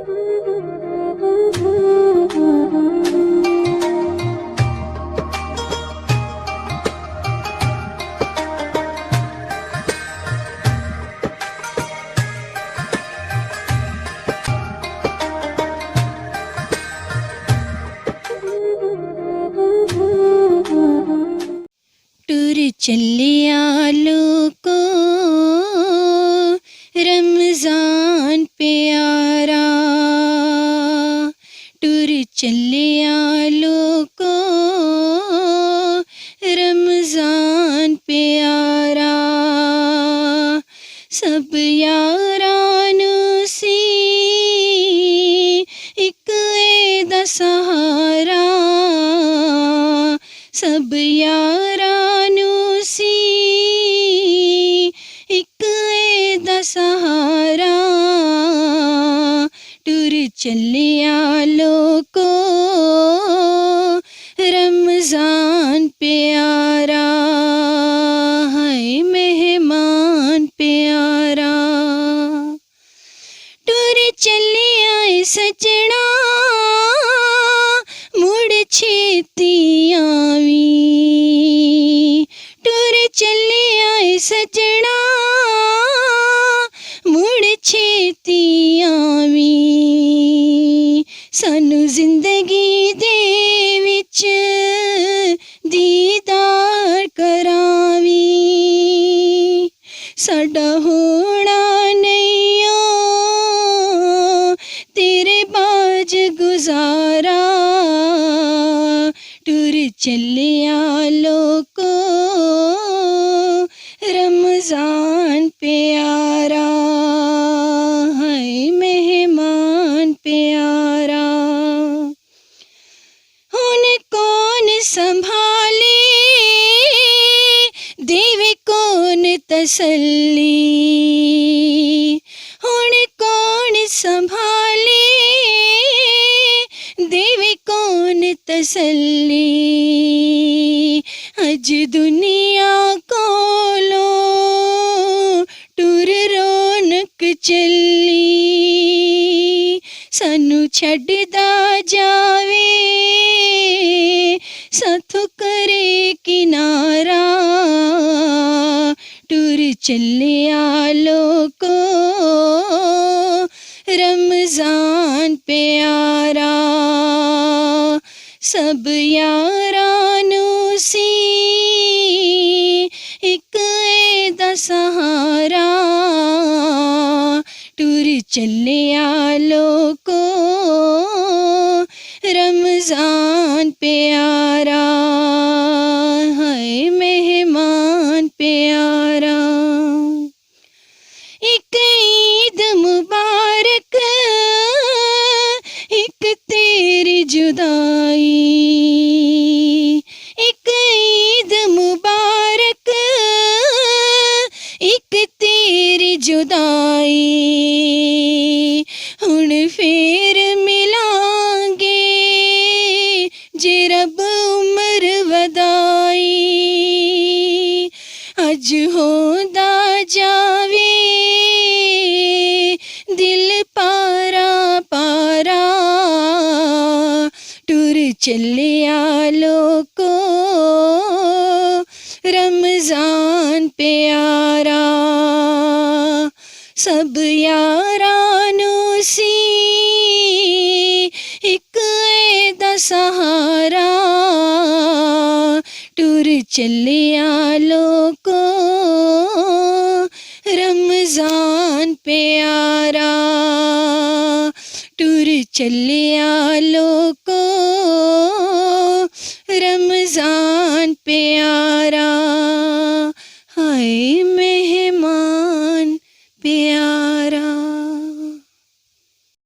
टुर चलिया लोको रमज़ान प्यारा, टुर चलिया लोको रमज़ान प्यारा। सब यारां नूं सी इक एदा सहारा, सब यारां नूं सी इक एदा सहारा। टुर चलिया लोको रमज़ान प्यारा, हाय मेहमान प्यारा। टुर चलिया सजना मुड़ छेती आवी, टुर चलिया सजना मुड़ छेती आवी। सानू जिंदगी दे विच दीदार करावी, साडा होना नहीं ओ तेरे बाज गुजारा। टुर चलिया लोको रमज़ान प्यारा, हाय मेहमान प्यारा। हुन कौन संभाले देवे कौन तसल्ली, हुन कौन संभाले देवे कौन तसल्ली। अज दुनिया कोलो टुर रौनक चली, सानू छड्डदा जावे साथों करे किनारा। टुर चलिया लोको रमज़ान प्यारा, सब यारां नूं सी इक एदा सहारा। टुर चलिया लोको रमज़ान प्यारा, हाय मेहमान प्यारा। एक ईद मुबारक एक तेरी जुदाई, एक ईद मुबारक एक तेरी जुदाई। हुण फेर मिलांगे जे रब उम्र वधाई। अज होंदा जावे दिल पारा पारा। टुर चलिया लोको रमज़ान प्यारा, सब यारां नूं सी इक एदा सहारा। टुर चलिया लोको रमज़ान प्यारा, टुर चलिया लोको रमज़ान प्यारा, हाय